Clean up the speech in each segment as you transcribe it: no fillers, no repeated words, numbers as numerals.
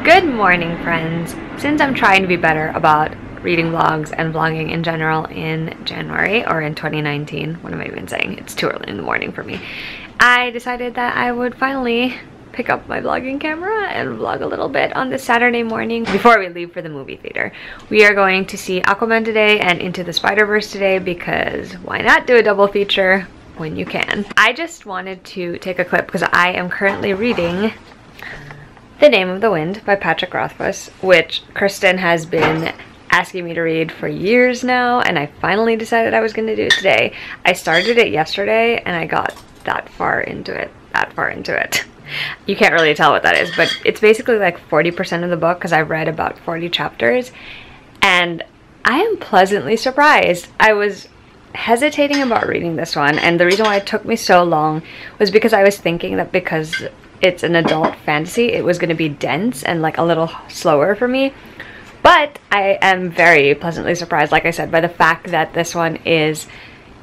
Good morning, friends. Since I'm trying to be better about reading vlogs and vlogging in general in January or in 2019, what am I even saying? It's too early in the morning for me. I decided that I would finally pick up my vlogging camera and vlog a little bit on this Saturday morning before we leave for the movie theater. We are going to see Aquaman today and Into the Spider-Verse today because why not do a double feature when you can? I just wanted to take a clip because I am currently reading The Name of the Wind by Patrick Rothfuss, which Kristen has been asking me to read for years now, and I finally decided I was going to do it today. I started it yesterday and I got that far into it. You can't really tell what that is, but it's basically like 40% of the book because I've read about 40 chapters, and I am pleasantly surprised. I was hesitating about reading this one, and the reason why it took me so long was because I was thinking that because it's an adult fantasy, it was going to be dense and like a little slower for me. But I am very pleasantly surprised, like I said, by the fact that this one is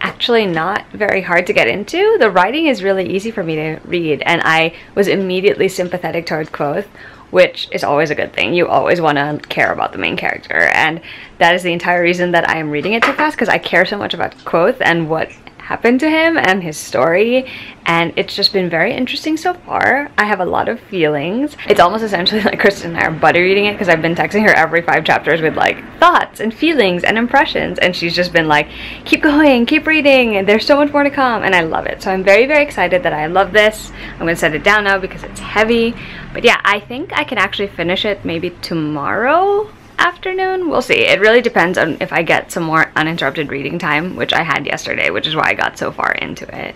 actually not very hard to get into. The writing is really easy for me to read, and I was immediately sympathetic toward Quoth, which is always a good thing. You always want to care about the main character, and that is the entire reason that I am reading it so fast, because I care so much about Quoth and what happened to him and his story, and it's just been very interesting so far. I have a lot of feelings. It's almost essentially like Kristen and I are buddy reading it, because I've been texting her every 5 chapters with like thoughts and feelings and impressions, and she's just been like, keep going, keep reading, and there's so much more to come, and I love it. So I'm very, very excited that I love this. I'm gonna set it down now because it's heavy, but yeah, I think I can actually finish it maybe tomorrow afternoon. We'll see. It really depends on if I get some more uninterrupted reading time, which I had yesterday, which is why I got so far into it.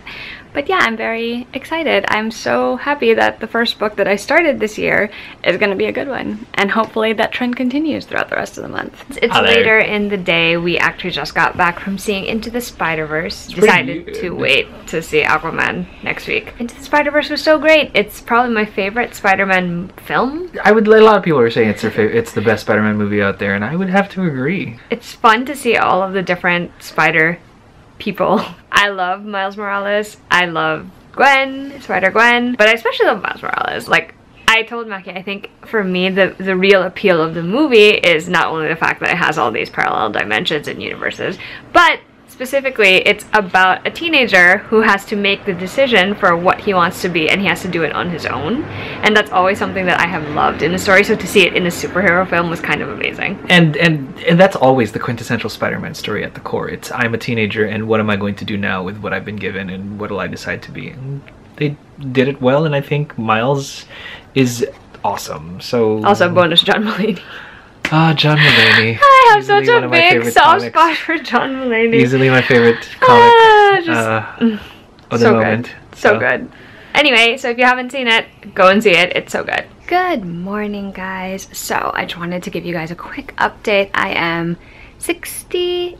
But yeah, I'm very excited. I'm so happy that the first book that I started this year is going to be a good one, and hopefully that trend continues throughout the rest of the month. It's later in the day. We actually just got back from seeing Into the Spider-Verse. Decided to wait to see Aquaman next week. Into the Spider-Verse was so great. It's probably my favorite Spider-Man film. A lot of people are saying it's the best Spider-Man movie out there, and I would have to agree. It's fun to see all of the different Spider people. I love Miles Morales. I love Gwen, Spider-Gwen, but I especially love Miles Morales. Like I told Maki, I think for me the real appeal of the movie is not only the fact that it has all these parallel dimensions and universes, but specifically it's about a teenager who has to make the decision for what he wants to be, and he has to do it on his own, and that's always something that I have loved in a story, so to see it in a superhero film was kind of amazing. And that's always the quintessential Spider-Man story at the core. It's, I'm a teenager and what am I going to do now with what I've been given, and what will I decide to be? And they did it well, and I think Miles is awesome. So also bonus John Mulaney. Ah, John Mulaney. I have such a big soft spot for John Mulaney. Easily my favorite comic of the moment. So good. Anyway, so if you haven't seen it, go and see it. It's so good. Good morning, guys. So I just wanted to give you guys a quick update. I am 60+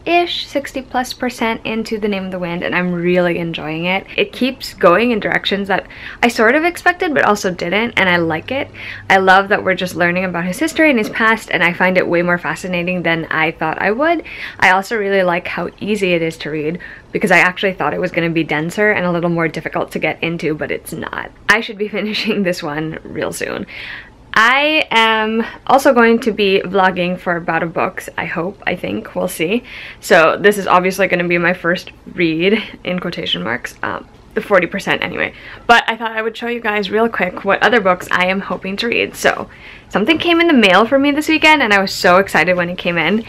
% into The Name of the Wind, and I'm really enjoying it. It keeps going in directions that I sort of expected but also didn't, and I like it. I love that we're just learning about his history and his past, and I find it way more fascinating than I thought I would. I also really like how easy it is to read, because I actually thought it was going to be denser and a little more difficult to get into, but it's not. I should be finishing this one real soon. I am also going to be vlogging for About a Books, I hope, I think, we'll see. So this is obviously going to be my first read, in quotation marks, the 40% anyway. But I thought I would show you guys real quick what other books I am hoping to read. So something came in the mail for me this weekend, and I was so excited when it came in.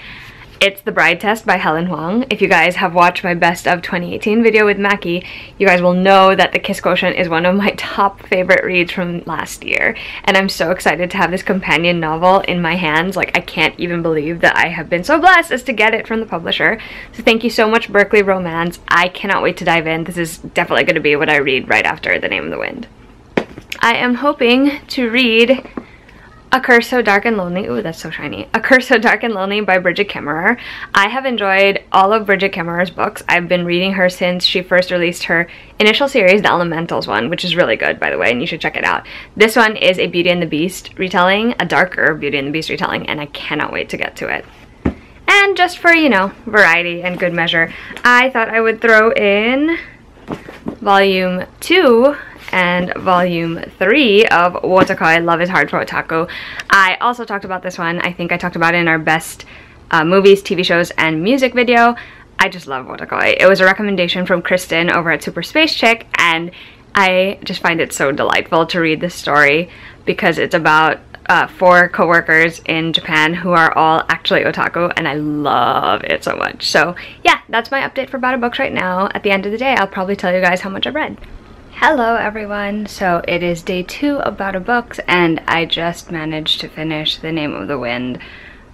It's The Bride Test by Helen Huang. If you guys have watched my Best of 2018 video with Maki, you guys will know that The Kiss Quotient is one of my top favorite reads from last year. And I'm so excited to have this companion novel in my hands. Like, I can't even believe that I have been so blessed as to get it from the publisher. So thank you so much, Berkeley Romance. I cannot wait to dive in. This is definitely going to be what I read right after The Name of the Wind. I am hoping to read A Curse So Dark and Lonely. Ooh, that's so shiny. A Curse So Dark and Lonely by Bridget Kemmerer. I have enjoyed all of Bridget Kemmerer's books. I've been reading her since she first released her initial series, the Elementals one, which is really good, by the way, and you should check it out. This one is a Beauty and the Beast retelling, a darker Beauty and the Beast retelling, and I cannot wait to get to it. And just for, you know, variety and good measure, I thought I would throw in volume 2 and volume 3 of Wotakoi, Love is Hard for Otaku. I also talked about this one. I think I talked about it in our best movies, TV shows, and music video. I just love Wotakoi. It was a recommendation from Kristen over at Super Space Chick, and I just find it so delightful to read this story because it's about 4 co-workers in Japan who are all actually otaku, and I love it so much. So yeah, that's my update for About Books right now. At the end of the day, I'll probably tell you guys how much I've read. Hello everyone, so it is day 2 of About Books, and I just managed to finish The Name of the Wind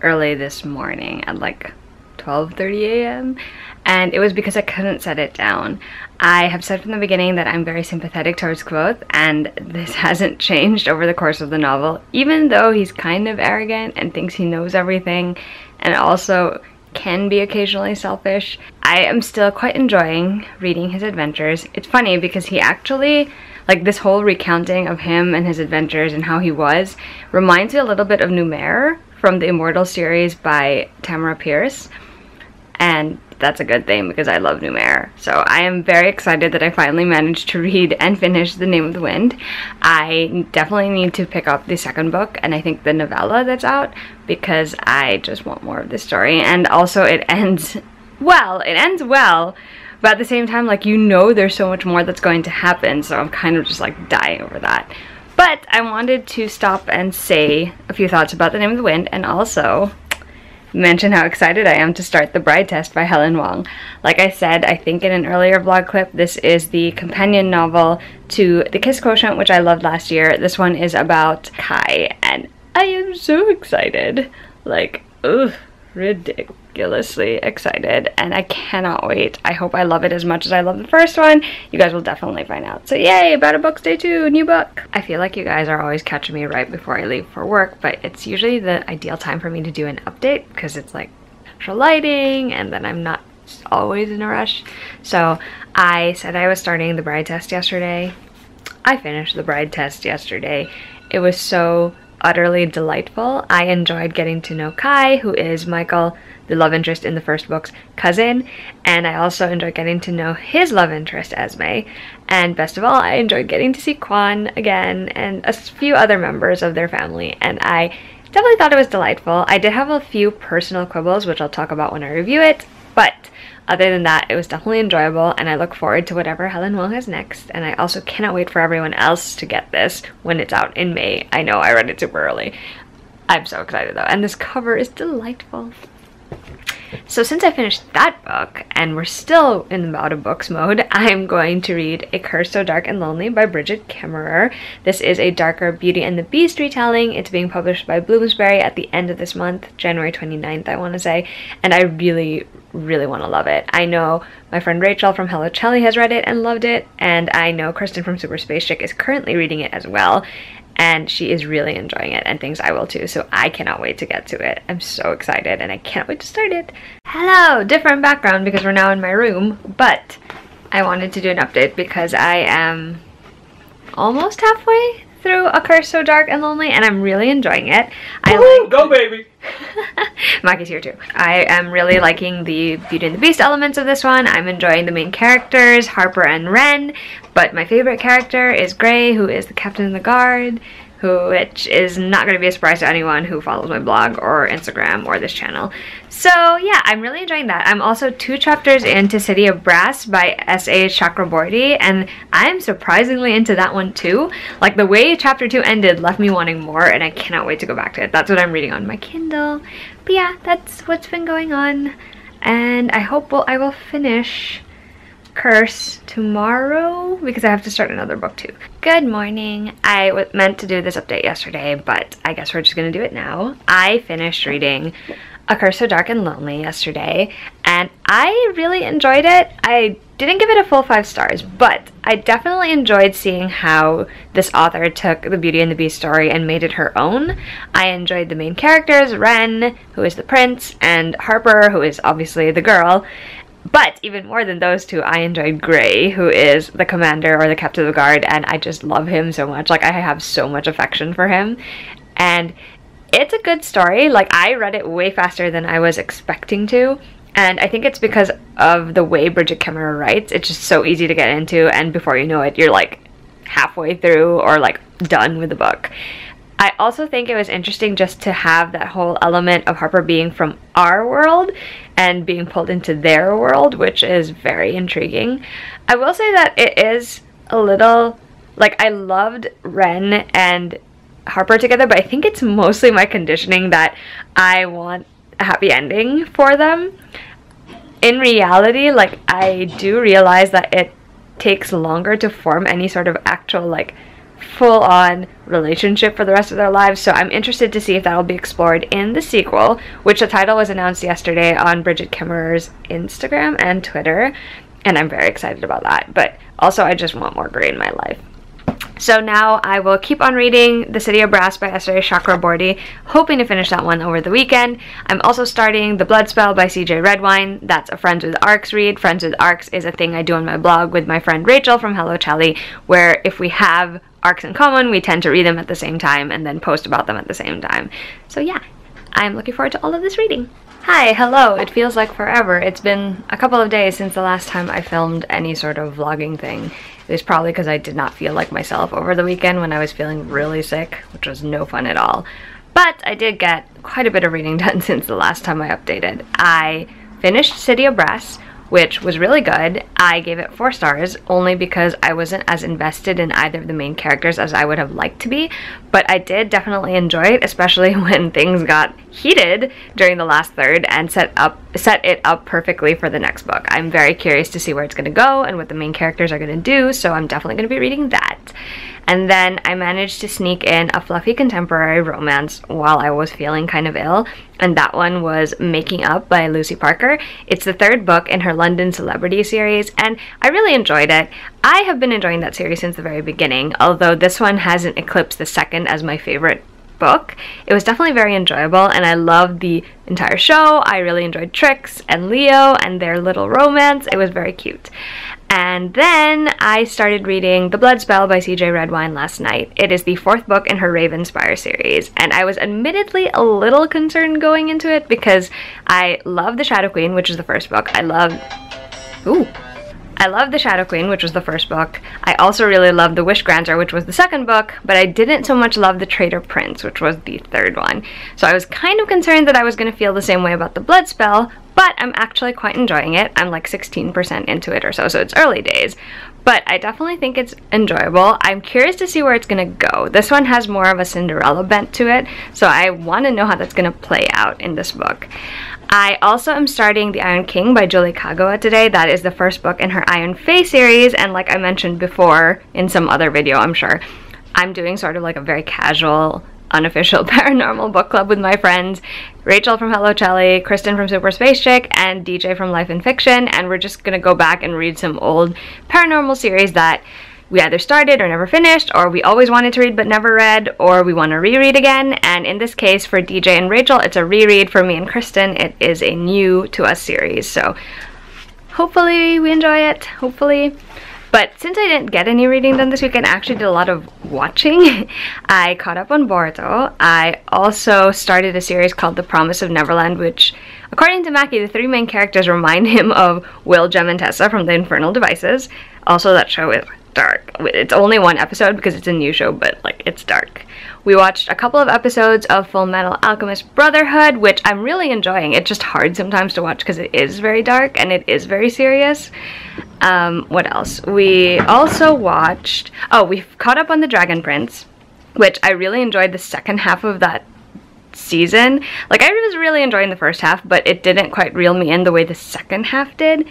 early this morning at like 12:30 a.m. and it was because I couldn't set it down. I have said from the beginning that I'm very sympathetic towards Kvothe, and this hasn't changed over the course of the novel, even though he's kind of arrogant and thinks he knows everything and also can be occasionally selfish. I am still quite enjoying reading his adventures. It's funny because he actually, like, this whole recounting of him and his adventures and how he was reminds me a little bit of Numair from the Immortal series by Tamara Pierce, and that's a good thing because I love Numair. So I am very excited that I finally managed to read and finish The Name of the Wind. I definitely need to pick up the second book, and I think the novella that's out, because I just want more of this story. And also it ends well, but at the same time, like, you know, there's so much more that's going to happen, so I'm kind of just like dying over that. But I wanted to stop and say a few thoughts about The Name of the Wind, and also mention how excited I am to start The Bride Test by Helen Wang. Like I said, I think in an earlier vlog clip, this is the companion novel to The Kiss Quotient, which I loved last year. This one is about Kai, and I am so excited. Like, ugh, ridiculously excited, and I cannot wait. I hope I love it as much as I love the first one. You guys will definitely find out. So yay, About Books Day 2, new book. I feel like you guys are always catching me right before I leave for work, but it's usually the ideal time for me to do an update because it's like natural lighting and then I'm not always in a rush. So I said I was starting the Bride Test yesterday. I finished the Bride Test yesterday. It was so utterly delightful. I enjoyed getting to know Kai, who is Michael, the love interest in the first book's cousin, and I also enjoyed getting to know his love interest, Esme, and best of all, I enjoyed getting to see Kwan again and a few other members of their family, and I definitely thought it was delightful. I did have a few personal quibbles, which I'll talk about when I review it, but other than that, it was definitely enjoyable, and I look forward to whatever Helen Wang has next, and I also cannot wait for everyone else to get this when it's out in May. I know, I read it super early. I'm so excited though, and this cover is delightful. So since I finished that book, and we're still in the About Books mode, I'm going to read A Curse So Dark and Lonely by Bridget Kemmerer. This is a darker Beauty and the Beast retelling. It's being published by Bloomsbury at the end of this month, January 29th, I want to say, and I really want to love it. I know my friend Rachel from Hello Chelly has read it and loved it, and I know Kristen from Super Space Chick is currently reading it as well, and she is really enjoying it and thinks I will too, so I cannot wait to get to it. I'm so excited and I can't wait to start it. Hello! Different background because we're now in my room, but I wanted to do an update because I am almost halfway through A Curse So Dark and Lonely, and I'm really enjoying it. Go baby! Maki's here too. I am really liking the Beauty and the Beast elements of this one. I'm enjoying the main characters, Harper and Ren, but my favorite character is Gray, who is the captain of the guard, which is not going to be a surprise to anyone who follows my blog or Instagram or this channel. So yeah, I'm really enjoying that. I'm also 2 chapters into City of Brass by S.A. Chakraborty, and I'm surprisingly into that one too. Like, the way chapter 2 ended left me wanting more, and I cannot wait to go back to it. That's what I'm reading on my Kindle. But yeah, that's what's been going on, and I hope I will finish Curse tomorrow because I have to start another book too. Good morning. I meant to do this update yesterday, but I guess we're just gonna do it now. I finished reading A Curse So Dark and Lonely yesterday, and I really enjoyed it. I didn't give it a full 5 stars, but I definitely enjoyed seeing how this author took the Beauty and the Beast story and made it her own. I enjoyed the main characters, Ren, who is the prince, and Harper, who is obviously the girl. But even more than those two, I enjoyed Gray, who is the commander or the captain of the guard, and I just love him so much. Like, I have so much affection for him. And it's a good story. Like, I read it way faster than I was expecting to. And I think it's because of the way Bridget Kemmerer writes. It's just so easy to get into, and before you know it, you're like halfway through or like done with the book. I also think it was interesting just to have that whole element of Harper being from our world and being pulled into their world, which is very intriguing. I will say that it is a little, like, I loved Ren and Harper together, but I think it's mostly my conditioning that I want a happy ending for them. In reality, like, I do realize that it takes longer to form any sort of actual, like, full-on relationship for the rest of their lives, so I'm interested to see if that will be explored in the sequel, which the title was announced yesterday on Bridget Kimmerer's Instagram and Twitter, and I'm very excited about that. But also, I just want more Grey in my life. So now I will keep on reading The City of Brass by S.A. Chakraborty, hoping to finish that one over the weekend. I'm also starting The Blood Spell by C.J. Redwine. That's a Friends with Arcs read. Friends with Arcs is a thing I do on my blog with my friend Rachel from Hello Chelly, where if we have arcs in common, we tend to read them at the same time and then post about them at the same time. So yeah, I'm looking forward to all of this reading. Hi, hello. It feels like forever. It's been a couple of days since the last time I filmed any sort of vlogging thing. It was probably because I did not feel like myself over the weekend when I was feeling really sick, which was no fun at all. But I did get quite a bit of reading done since the last time I updated. I finished City of Brass, which was really good. I gave it 4 stars only because I wasn't as invested in either of the main characters as I would have liked to be, but I did definitely enjoy it, especially when things got heated during the last third and set it up perfectly for the next book. I'm very curious to see where it's going to go and what the main characters are going to do, so I'm definitely going to be reading that. And then I managed to sneak in a fluffy contemporary romance while I was feeling kind of ill, and that one was Making Up by Lucy Parker. It's the 3rd book in her London Celebrity series, and I really enjoyed it. I have been enjoying that series since the very beginning, although this one hasn't eclipsed the 2nd as my favorite book. It was definitely very enjoyable, and I loved the entire show. I really enjoyed Trix and Leo and their little romance. It was very cute. And then I started reading The Blood Spell by C.J. Redwine last night. It is the 4th book in her Ravenspire series, and I was admittedly a little concerned going into it because I love The Shadow Queen, which is the 1st book. I love The Shadow Queen, which was the 1st book. I also really loved The Wish Granter, which was the 2nd book, but I didn't so much love The Traitor Prince, which was the 3rd one. So I was kind of concerned that I was going to feel the same way about The Blood Spell, but I'm actually quite enjoying it. I'm like 16% into it or so it's early days. But I definitely think it's enjoyable. I'm curious to see where it's going to go. This one has more of a Cinderella bent to it, so I want to know how that's going to play out in this book. I also am starting The Iron King by Julie Kagawa today. That is the 1st book in her Iron Fae series, and like I mentioned before in some other video, I'm sure, I'm doing sort of like a very casual, unofficial paranormal book club with my friends, Rachel from Hello Chelly, Kristen from Super Space Chick, and DJ from Life in Fiction, and we're just gonna go back and read some old paranormal series that we either started or never finished, or we always wanted to read but never read, or we want to reread again. And in this case, for DJ and Rachel, it's a reread. For me and Kristen, it is a new to us series, so hopefully we enjoy it, hopefully. But since I didn't get any reading done this weekend, I actually did a lot of watching. I caught up on Boruto. I also started a series called The Promise of Neverland, which, according to Mackie, the 3 main characters remind him of Will, Jem, and Tessa from The Infernal Devices. Also, that show is dark. It's only 1 episode because it's a new show, but like, it's dark. We watched a couple of episodes of Full Metal Alchemist Brotherhood, which I'm really enjoying. It's just hard sometimes to watch because it is very dark and it is very serious. What else? We also watched, we've caught up on The Dragon Prince, which I really enjoyed the 2nd half of that season. Like, I was really enjoying the 1st half, but it didn't quite reel me in the way the 2nd half did.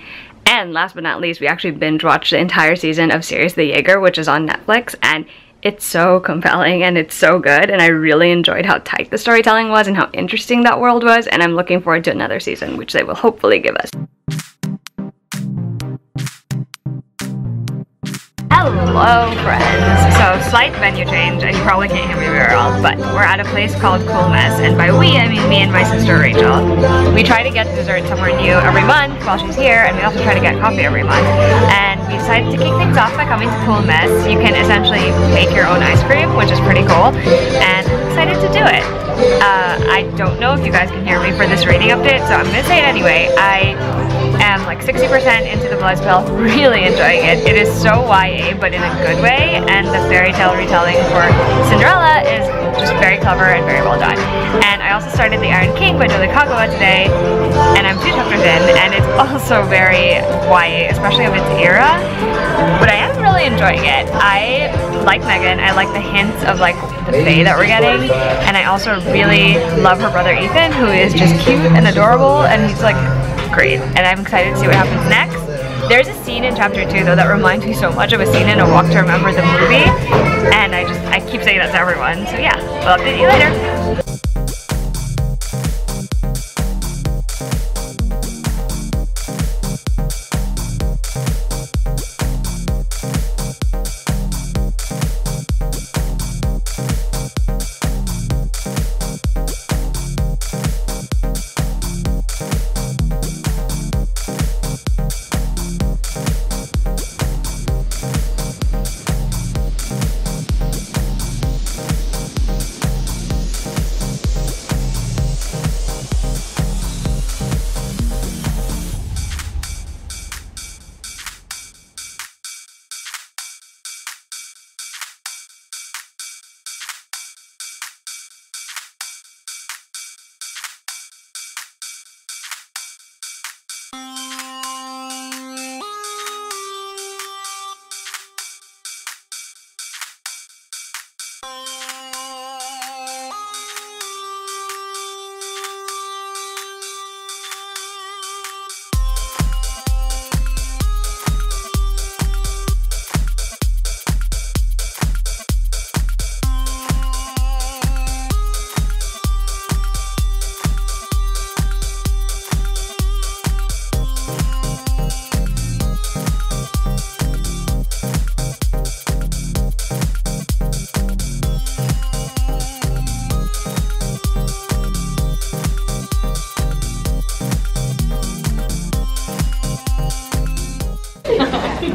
And last but not least, we actually binge watched the entire season of Sirius the Jaeger, which is on Netflix, and it's so compelling and it's so good, and I really enjoyed how tight the storytelling was and how interesting that world was, and I'm looking forward to another season, which they will hopefully give us. Hello friends! So slight venue change, and you probably can't hear me very well, but we're at a place called Cool Mess, and by we I mean me and my sister Rachel. We try to get dessert somewhere new every month while she's here, and we also try to get coffee every month. And we decided to kick things off by coming to Cool Mess. You can essentially make your own ice cream, which is pretty cool, and I'm excited to do it. I don't know if you guys can hear me for this reading update, so I'm gonna say it anyway. I am like 60% into the Blood Spell, really enjoying it. It is so YA, but in a good way, and the fairy tale retelling for Cinderella is just very clever and very well done. And I also started The Iron King by Julie Kagawa today, and I'm 2 chapters in, and it's also very YA, especially of its era, but I am really enjoying it. I like Megan. I like the hints of like the fae that we're getting, and I also really love her brother Ethan, who is just cute and adorable, and he's like great, and I'm excited to see what happens next. There's a scene in chapter 2 though that reminds me so much of a scene in A Walk to Remember the movie, and I keep saying that to everyone, so yeah, I'll update you later.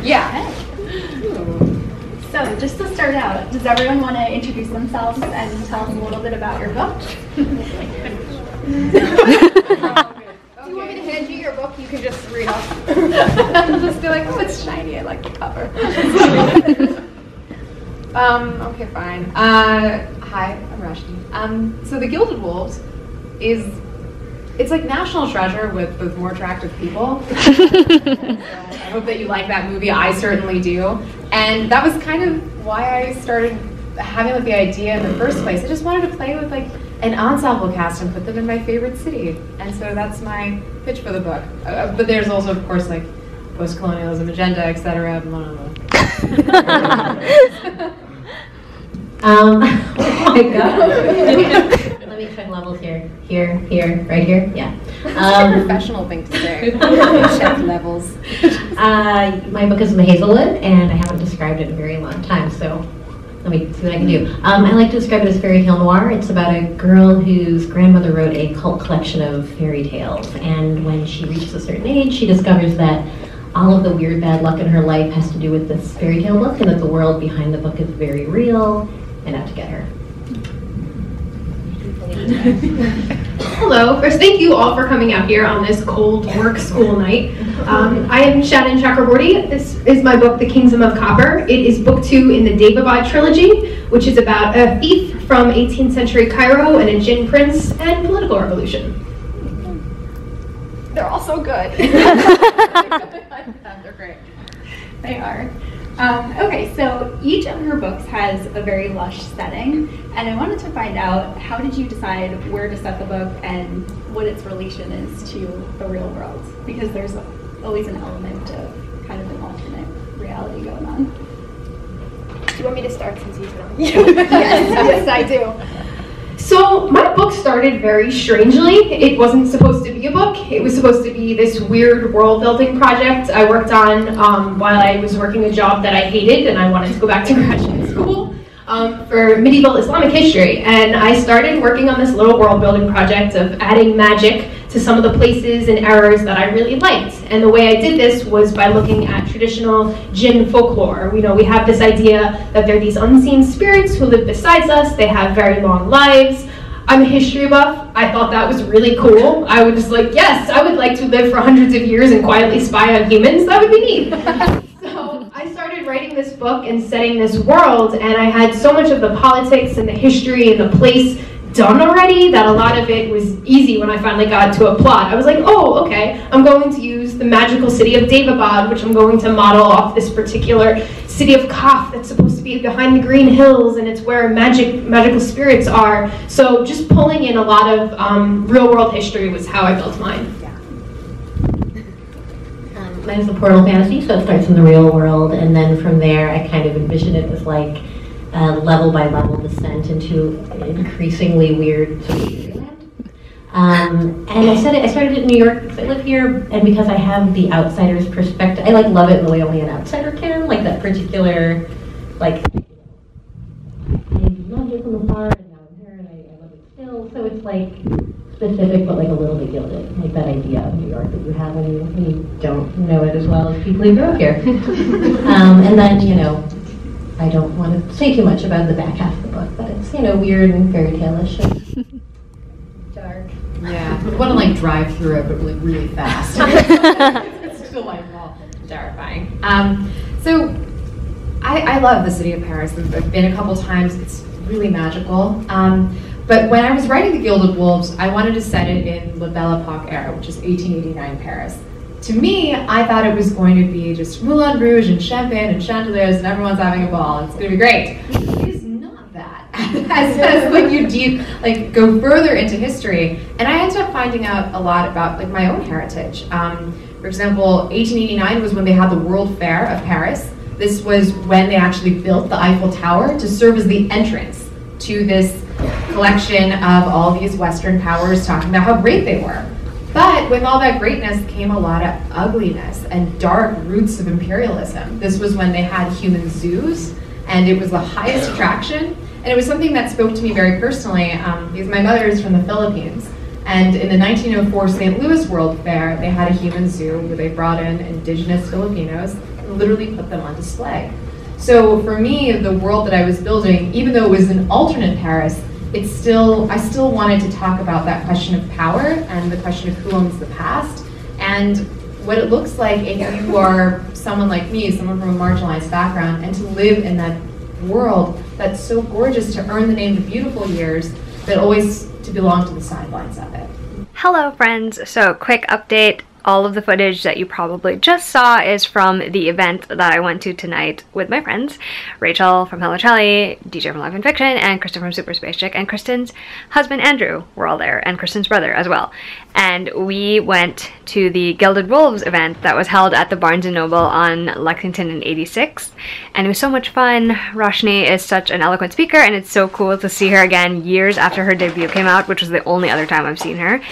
Yeah. So just to start out, does everyone want to introduce themselves and tell us a little bit about your book? Do you want me to hand you your book? You can just read off. Just be like, oh, it's shiny. I like the cover. Okay, fine. Hi, I'm Rashni. So The Gilded Wolves it's like National Treasure with more attractive people. I hope that you like that movie. I certainly do. And that was kind of why I started having like the idea in the first place. I just wanted to play with like an ensemble cast and put them in my favorite city. And so that's my pitch for the book. But there's also, of course, like post-colonialism agenda, etc. Blah, blah, blah. Oh my god. Let me check levels here. Here, right here. Yeah. That's a professional thing to say. Check levels. My book is Hazelwood, and I haven't described it in a very long time, so let me see what I can do. I like to describe it as fairy tale noir. It's about a girl whose grandmother wrote a cult collection of fairy tales, and when she reaches a certain age, she discovers that all of the weird bad luck in her life has to do with this fairy tale book, and that the world behind the book is very real, and out to get her. Hello. First, thank you all for coming out here on this cold work school night. I am Shannon Chakraborty. This is my book, The Kingdom of Copper. It is book 2 in the Daevabad trilogy, which is about a thief from 18th century Cairo and a Jinn prince and political revolution. They're all so good. They're great. They are. Okay, so each of your books has a very lush setting, and I wanted to find out, how did you decide where to set the book and what its relation is to the real world? Because there's always an element of kind of an alternate reality going on. Do you want me to start since you tell me? Yes, I do. So my book started very strangely. It wasn't supposed to be a book. It was supposed to be this weird world building project I worked on while I was working a job that I hated and I wanted to go back to graduate school for medieval Islamic history. And I started working on this little world building project of adding magic to some of the places and eras that I really liked. And the way I did this was by looking at traditional Jinn folklore. We have this idea that they're these unseen spirits who live beside us. They have very long lives. I'm a history buff. I thought that was really cool. I was just like, yes, I would like to live for hundreds of years and quietly spy on humans. That would be neat. So I started writing this book and setting this world, and I had so much of the politics and the history and the place done already that a lot of it was easy when I finally got to a plot. I was like, oh, okay, I'm going to use the magical city of Davabad, which I'm going to model off this particular city of Kaf that's supposed to be behind the green hills, and it's where magical spirits are. So just pulling in a lot of real world history was how I built mine. Mine's a portal fantasy, so it starts in the real world, and then from there I kind of envision it as like level by level descent into increasingly weird sort of Fairyland. And I started it in New York because I live here, and because I have the outsider's perspective. I love it in the way only an outsider can, like that particular, like, I loved it from afar, and now I'm here, and I love it still. So it's like specific, but like a little bit gilded, like that idea of New York that you have when you don't know it as well as people who grew up here. And then, you know, I don't want to say too much about the back half of the book, but it's, you know, weird and fairy tale-ish and dark. Yeah, I want to like drive through it, but like really fast. It's still like terrifying. So I love the city of Paris. I've been a couple times. It's really magical. But when I was writing The Gilded Wolves, I wanted to set it in La Belle Epoque era, which is 1889 Paris. To me, I thought it was going to be just Moulin Rouge and champagne and chandeliers and everyone's having a ball. It's going to be great. It is not that. As like you go further into history, and I ended up finding out a lot about like my own heritage. For example, 1889 was when they had the World Fair of Paris. This was when they actually built the Eiffel Tower to serve as the entrance to this collection of all these Western powers talking about how great they were. But with all that greatness came a lot of ugliness and dark roots of imperialism. This was when they had human zoos, and it was the highest attraction. And it was something that spoke to me very personally, because my mother is from the Philippines. And in the 1904 St. Louis World Fair, they had a human zoo where they brought in indigenous Filipinos and literally put them on display. So for me, the world that I was building, even though it was an alternate Paris, I still wanted to talk about that question of power and the question of who owns the past and what it looks like if you are someone like me, someone from a marginalized background, and to live in that world that's so gorgeous, to earn the name The Beautiful Years, but always to belong to the sidelines of it. Hello friends, so quick update. All of the footage that you probably just saw is from the event that I went to tonight with my friends, Rachel from Hello Charlie, DJ from Life in Fiction, and Kristen from Super Space Chick, and Kristen's husband Andrew were all there, and Kristen's brother as well. And we went to the Gilded Wolves event that was held at the Barnes & Noble on Lexington and 86th, and it was so much fun. Roshni is such an eloquent speaker, and it's so cool to see her again years after her debut came out, which was the only other time I've seen her.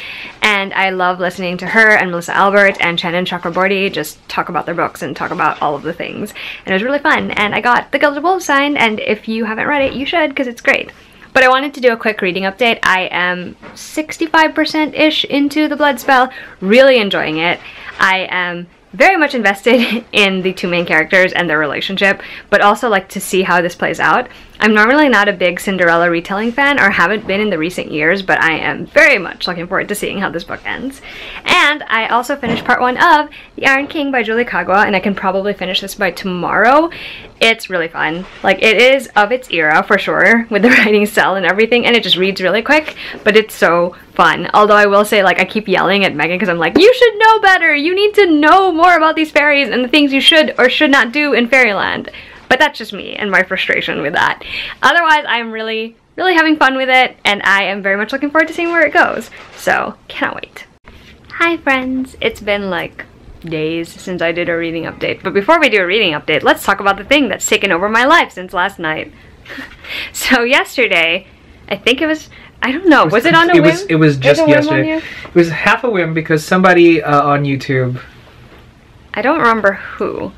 And I love listening to her and Melissa Albert and Shannon Chakraborty just talk about their books and talk about all of the things. And it was really fun. And I got The Gilded Wolves signed, and if you haven't read it, you should, because it's great. But I wanted to do a quick reading update. I am 65%-ish into The Blood Spell, really enjoying it. I am very much invested in the two main characters and their relationship, but also like to see how this plays out. I'm normally not a big Cinderella retelling fan, or haven't been in the recent years, but I am very much looking forward to seeing how this book ends. And I also finished part 1 of The Iron King by Julie Kagwa, and I can probably finish this by tomorrow. It's really fun. Like, it is of its era for sure, with the writing style and everything, and it just reads really quick, but it's so fun. Although I will say, like, I keep yelling at Megan because I'm like, you should know better! You need to know more about these fairies and the things you should or should not do in Fairyland. But that's just me and my frustration with that. Otherwise, I'm really having fun with it, and I am very much looking forward to seeing where it goes. So, cannot wait. Hi friends! It's been like days since I did a reading update. But before we do a reading update, let's talk about the thing that's taken over my life since last night. So yesterday, I think it was, I don't know, was it on a whim? It was just yesterday. It was half a whim because somebody on YouTube, I don't remember who.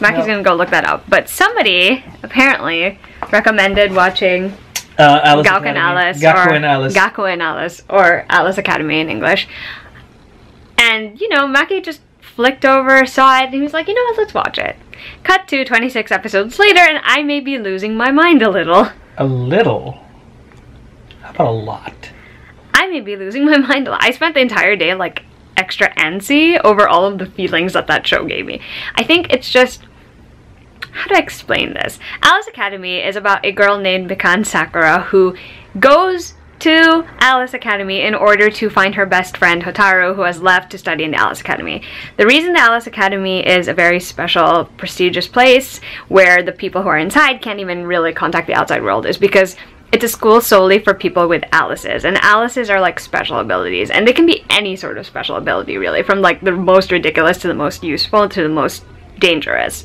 Mackie's gonna go look that up. But somebody apparently recommended watching Gakko and Alice, or Alice Academy in English. And, you know, Mackie just flicked over, saw it, and he was like, you know what, let's watch it. Cut to 26 episodes later, and I may be losing my mind a little. A little? How about a lot? I may be losing my mind a lot. I spent the entire day like extra antsy over all of the feelings that that show gave me. I think it's just, how do I explain this? Alice Academy is about a girl named Mikan Sakura who goes to Alice Academy in order to find her best friend Hotaru, who has left to study in the Alice Academy. The reason the Alice Academy is a very special, prestigious place where the people who are inside can't even really contact the outside world is because it's a school solely for people with Alices, and Alices are like special abilities, and they can be any sort of special ability really, from like the most ridiculous to the most useful to the most dangerous.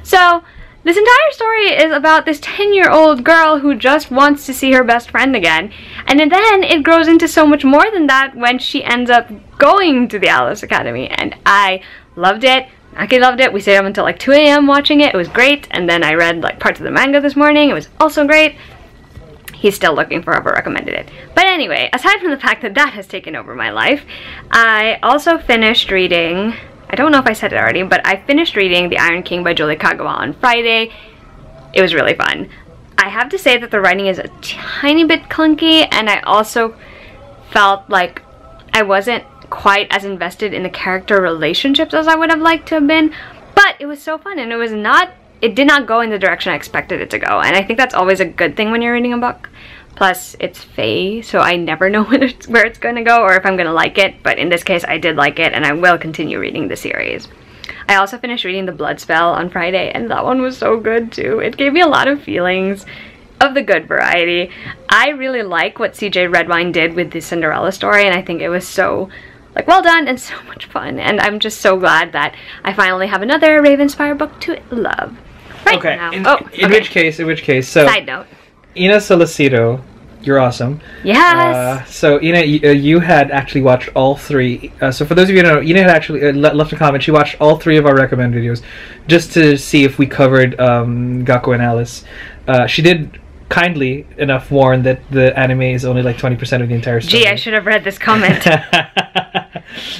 So this entire story is about this 10-year-old girl who just wants to see her best friend again. And then it grows into so much more than that when she ends up going to the Alice Academy. And I loved it. Aki loved it. We stayed up until like 2 a.m. watching it. It was great. And then I read like parts of the manga this morning. It was also great. He's still looking for whoever recommended it. But anyway, aside from the fact that that has taken over my life, I also finished reading... I don't know if I said it already, but I finished reading The Iron King by Julie Kagawa on Friday. It was really fun. I have to say that the writing is a tiny bit clunky, and I also felt like I wasn't quite as invested in the character relationships as I would have liked to have been, but it was so fun, and it did not go in the direction I expected it to go, and I think that's always a good thing when you're reading a book. Plus, it's Fae, so I never know where it's going to go or if I'm going to like it, but in this case, I did like it, and I will continue reading the series. I also finished reading The Blood Spell on Friday, and that one was so good, too. It gave me a lot of feelings of the good variety. I really like what CJ Redwine did with the Cinderella story, and I think it was so, like, well done and so much fun, and I'm just so glad that I finally have another Ravenspire book to love. Right okay. now. In which case, so... Side note. Ina Solicito, you're awesome. Yes. So Ina, you had actually watched all three. So for those of you who don't know, Ina had actually left a comment. She watched all three of our recommended videos just to see if we covered Gakko and Alice. She did kindly enough warn that the anime is only like 20% of the entire story. Gee, I should have read this comment.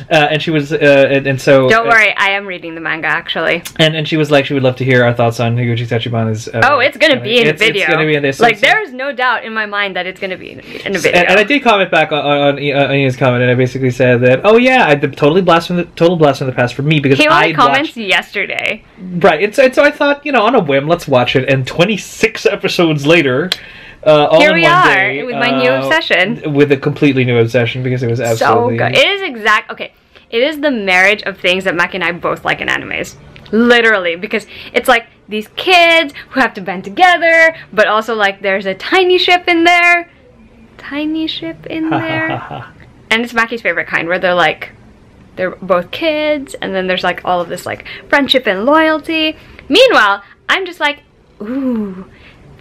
And she was, and so... Don't worry, I am reading the manga, actually. And she was like, she would love to hear our thoughts on Higuchi Tachibana's... oh, it's going to be in the video. It's going to be in this. Like, there's no doubt in my mind that it's going to be in the video. And I did comment back on Ina's comment, and I basically said that, oh yeah, I did total blast from the past for me, because he only I comments yesterday. Right, and so I thought, you know, on a whim, let's watch it, and 26 episodes later... all here in we one are day, with my new obsession. With a completely new obsession, because it was absolutely... So good. It is okay. It is the marriage of things that Maki and I both like in animes. Literally, because it's like these kids who have to band together, but also like there's a tiny ship in there. Tiny ship in there. And it's Maki's favorite kind, where they're both kids, and then there's like all of this like friendship and loyalty. Meanwhile, I'm just like, ooh,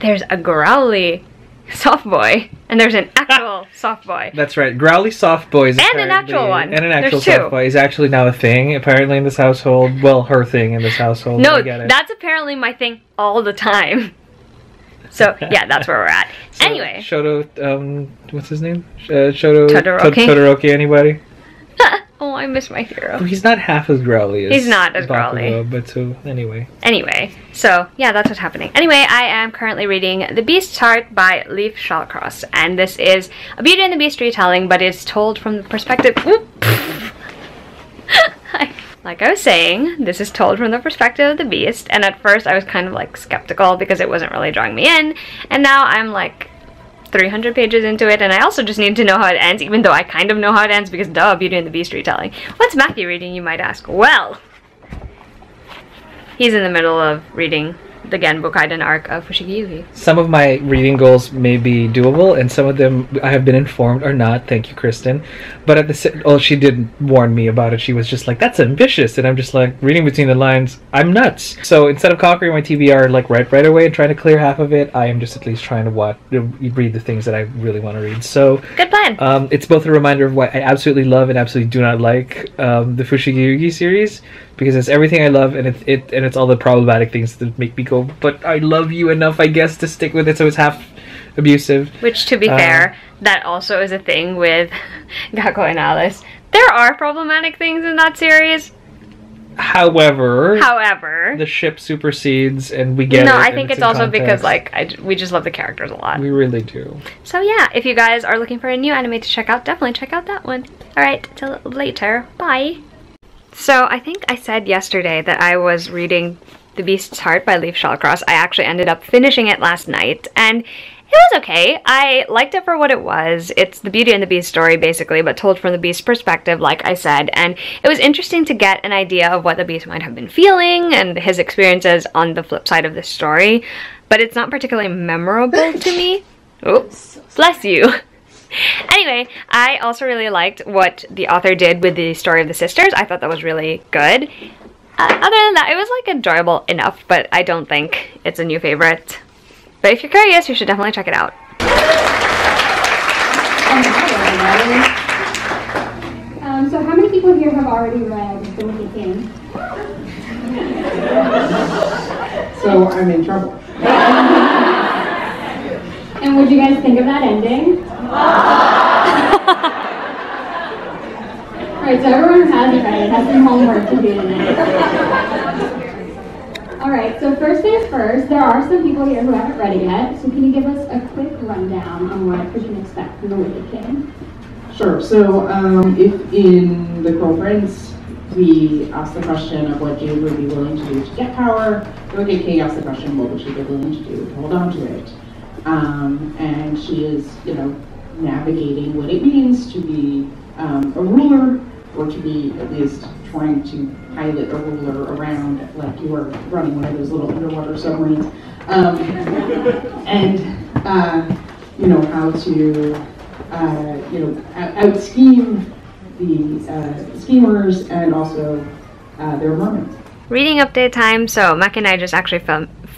there's a growly soft boy, and there's an actual soft boy. That's right. Growly soft boy is and an actual one. And an actual There's soft two. boy is actually now a thing, apparently, in this household. Well, her thing in this household. No, I get it. that's apparently my thing all the time. So, yeah, that's where we're at. So, anyway. Shoto, what's his name? Shoto... Todoroki. Todoroki, anybody? Oh, I miss my hero. He's not half as growly as... He's not as Bakugo, growly. But so, anyway. Anyway, so, yeah, that's what's happening. Anyway, I am currently reading The Beast's Heart by Leif Shallcross, and this is a Beauty and the Beast retelling, but it's told from the perspective... Like I was saying, this is told from the perspective of the Beast, and at first I was kind of, like, skeptical because it wasn't really drawing me in, and now I'm, like... 300 pages into it, and I also just need to know how it ends, even though I kind of know how it ends because duh, Beauty and the Beast retelling. What's Maki reading, you might ask? Well, he's in the middle of reading the Genbukaiden arc of Fushigi Yugi. Some of my reading goals may be doable, and some of them I have been informed are not. Thank you, Kristen. But at the she did warn me about it. She was just like, "That's ambitious," and I'm just like, reading between the lines, I'm nuts. So instead of conquering my TBR like right away and trying to clear half of it, I am just at least trying to read the things that I really want to read. So good plan. It's both a reminder of what I absolutely love and absolutely do not like the Fushigi Yugi series, because it's everything I love, and it's all the problematic things that make me go, but I love you enough, I guess, to stick with it, so it's half abusive. Which, to be fair, that also is a thing with Gakko and Alice. There are problematic things in that series, However, However, the ship supersedes, and we get it. no, I and think it's in also because context. like we just love the characters a lot. We really do. So yeah, if you guys are looking for a new anime to check out, definitely check out that one. All right, till later. Bye. So I think I said yesterday that I was reading The Beast's Heart by Leif Shallcross. I actually ended up finishing it last night, and it was okay. I liked it for what it was. It's the Beauty and the Beast story, basically, but told from the Beast's perspective, like I said. And it was interesting to get an idea of what the Beast might have been feeling and his experiences on the flip side of the story. But it's not particularly memorable to me. Oops, bless you. Anyway, I also really liked what the author did with the story of the sisters. I thought that was really good. Other than that, it was like enjoyable enough, but I don't think it's a new favorite. But if you're curious, you should definitely check it out. So how many people here have already read The Wicked King? So I'm in trouble. And what do you guys think of that ending? Alright, so everyone has read it, has some homework to do tonight. Alright, so first things first, there are some people here who haven't read it yet, so can you give us a quick rundown on what we can expect from The Wicked King? Sure. So if in The Crow Prince we ask the question of what Jade would be willing to do to get power, the Wicked King asks the question, what would she be willing to do to hold on to it? And she is, navigating what it means to be a ruler, or to be at least trying to pilot a ruler around like you are running one of those little underwater submarines. And how to out-scheme the schemers and also their mermaids. Reading update time. So Maki and I just actually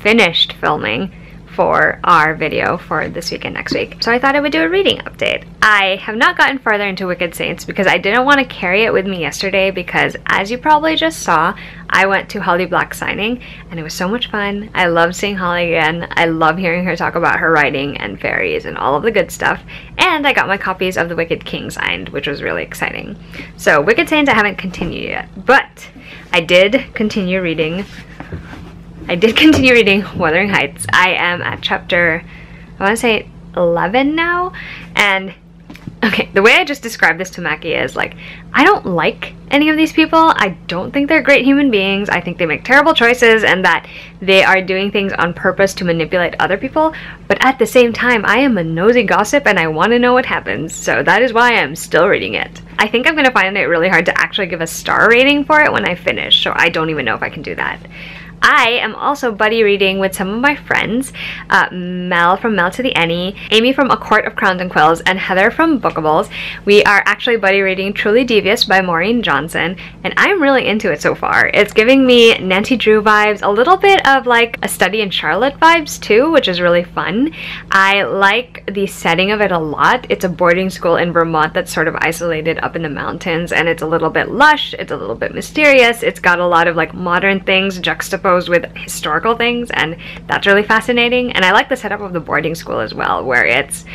finished filming for our video for this week and next week. So I thought I would do a reading update. I have not gotten further into Wicked Saints because I didn't want to carry it with me yesterday because, as you probably just saw, I went to Holly Black's signing and it was so much fun. I love seeing Holly again. I love hearing her talk about her writing and fairies and all of the good stuff. And I got my copies of The Wicked King signed, which was really exciting. So Wicked Saints I haven't continued yet, but I did continue reading Wuthering Heights. I am at chapter, I want to say 11 now, and okay, the way I just described this to Maki is like, I don't like any of these people. I don't think they're great human beings. I think they make terrible choices and that they are doing things on purpose to manipulate other people, but at the same time, I am a nosy gossip and I want to know what happens, so that is why I'm still reading it. I think I'm going to find it really hard to actually give a star rating for it when I finish, so I don't even know if I can do that. I am also buddy reading with some of my friends, Mel from Mel to the Any, Amy from A Court of Crowns and Quills, and Heather from Bookables. We are actually buddy reading Truly Devious by Maureen Johnson, and I'm really into it so far. It's giving me Nancy Drew vibes, a little bit of like A Study in Charlotte vibes too, which is really fun. I like the setting of it a lot. It's a boarding school in Vermont that's sort of isolated up in the mountains, and it's a little bit lush, it's a little bit mysterious, it's got a lot of like modern things juxtaposed with historical things, and that's really fascinating. And I like the setup of the boarding school as well, where it's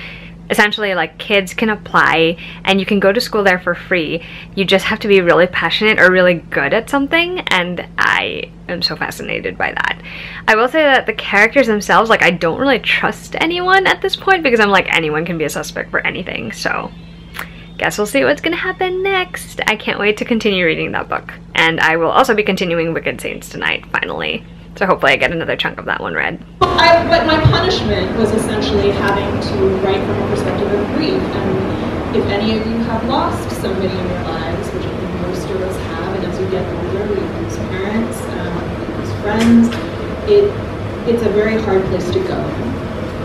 essentially like kids can apply and you can go to school there for free. You just have to be really passionate or really good at something, and I am so fascinated by that. I will say that the characters themselves, like, I don't really trust anyone at this point because I'm like, anyone can be a suspect for anything, so guess we'll see what's gonna happen next. I can't wait to continue reading that book. And I will also be continuing Wicked Saints tonight, finally. So hopefully I get another chunk of that one read. But my punishment was essentially having to write from a perspective of grief. And if any of you have lost somebody in your lives, which I think most of us have, and as you get older, we lose parents, lose friends, it's a very hard place to go.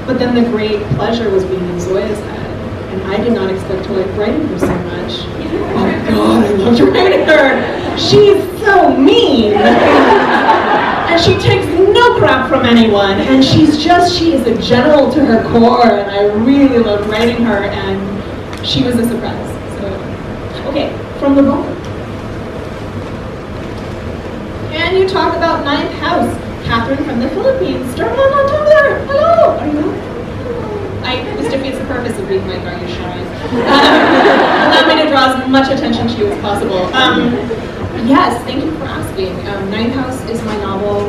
But then the great pleasure was being in Zoya's head. And I did not expect to like writing her so much. Oh God, I loved writing her. She's so mean. And she takes no crap from anyone. And she is a general to her core. And I really loved writing her. And she was a surprise. So, okay, from the book. And you talk about Ninth House. Catherine from the Philippines. Start on top there. Hello. Are you up? This defeats the purpose of being like, are you shy? Allow me to draw as much attention to you as possible. Yes, thank you for asking. Night House is my novel,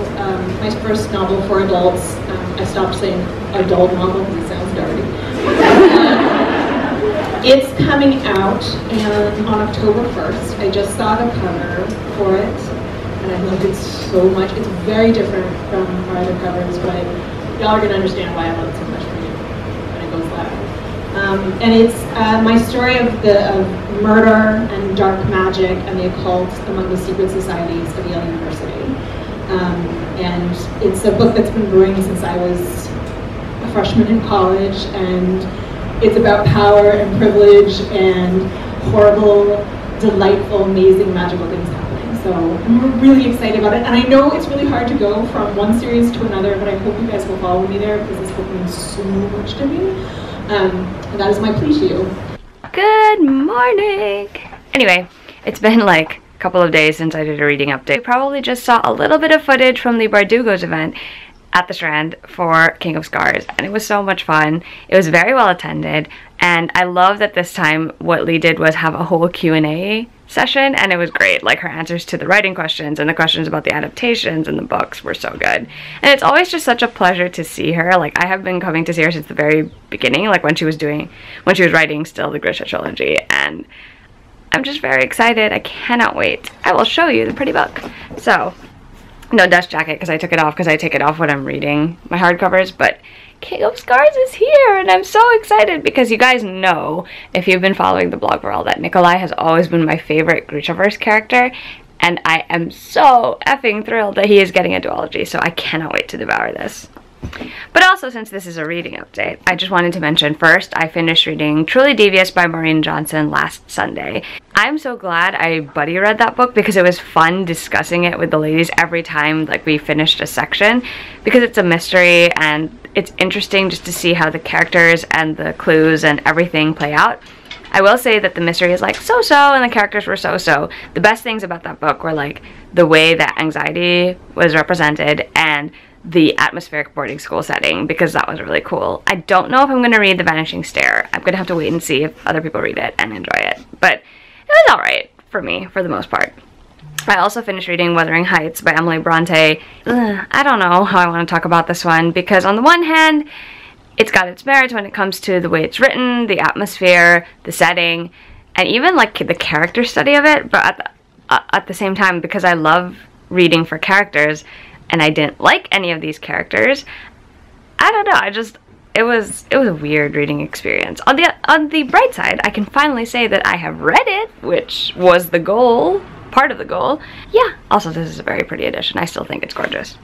my first novel for adults. I stopped saying adult novel because it sounds dirty. It's coming out on October 1st. I just saw the cover for it, and I loved it so much. It's very different from our other covers, but y'all are going to understand why I love it so much when it goes live. And it's my story of murder and dark magic and the occult among the secret societies of Yale University. And it's a book that's been brewing since I was a freshman in college, and it's about power and privilege and horrible, delightful, amazing, magical things happening. So I'm really excited about it. And I know it's really hard to go from one series to another, but I hope you guys will follow me there because this book means so much to me. And that is my plea to you. Good morning! Anyway, it's been like a couple of days since I did a reading update. You probably just saw a little bit of footage from the Bardugos event at the Strand for King of Scars, and it was so much fun. It was very well attended, and I love that this time what Lee did was have a whole Q&A session, and it was great. Like, her answers to the writing questions and the questions about the adaptations and the books were so good. And it's always just such a pleasure to see her. Like, I have been coming to see her since the very beginning, like when she was writing still the Grisha trilogy, and I'm just very excited. I cannot wait. I will show you the pretty book. So, no dust jacket because I took it off because I take it off when I'm reading my hardcovers, but King of Scars is here, and I'm so excited because you guys know, if you've been following the blog for all, that Nikolai has always been my favorite Grishaverse character, and I am so effing thrilled that he is getting a duology, so I cannot wait to devour this. But also, since this is a reading update, I just wanted to mention first, I finished reading Truly Devious by Maureen Johnson last Sunday. I'm so glad I buddy read that book because it was fun discussing it with the ladies every time like we finished a section, because it's a mystery and it's interesting just to see how the characters and the clues and everything play out. I will say that the mystery is like so-so and the characters were so-so. The best things about that book were like the way that anxiety was represented and the atmospheric boarding school setting, because that was really cool. I don't know if I'm going to read The Vanishing Stair. I'm going to have to wait and see if other people read it and enjoy it. But it was alright for me, for the most part. I also finished reading Wuthering Heights by Emily Bronte. I don't know how I want to talk about this one, because on the one hand, it's got its merits when it comes to the way it's written, the atmosphere, the setting, and even like the character study of it, but at the same time, because I love reading for characters, and I didn't like any of these characters, I don't know, it was a weird reading experience. On the bright side, I can finally say that I have read it, which was the goal, part of the goal. Yeah, also this is a very pretty edition. I still think it's gorgeous.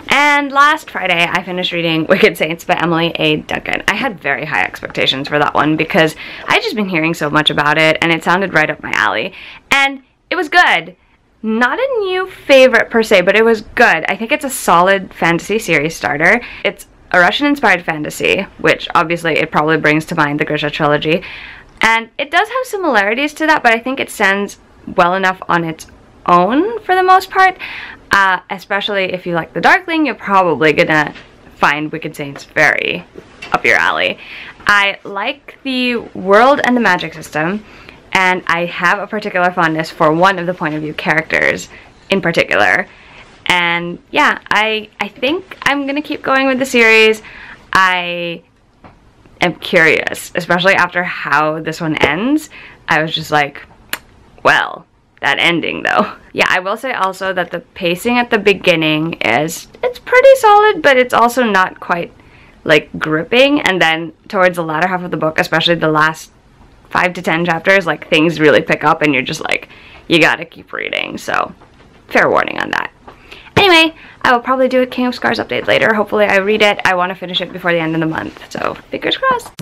And last Friday, I finished reading Wicked Saints by Emily A. Duncan. I had very high expectations for that one because I'd just been hearing so much about it, and it sounded right up my alley. And it was good. Not a new favorite per se, but it was good. I think it's a solid fantasy series starter. It's a Russian-inspired fantasy, which obviously it probably brings to mind the Grisha trilogy. And it does have similarities to that, but I think it stands well enough on its own for the most part. Especially if you like The Darkling, you're probably gonna find Wicked Saints very up your alley. I like the world and the magic system, and I have a particular fondness for one of the point of view characters in particular. And yeah, I think I'm gonna keep going with the series. I am curious, especially after how this one ends. I was just like, well, that ending though. Yeah, I will say also that the pacing at the beginning it's pretty solid, but it's also not quite like gripping, and then towards the latter half of the book, especially the last 5 to 10 chapters, like things really pick up and you're just like, you gotta keep reading. So fair warning on that. Anyway, I will probably do a King of Scars update later. Hopefully I read it. I want to finish it before the end of the month, so fingers crossed.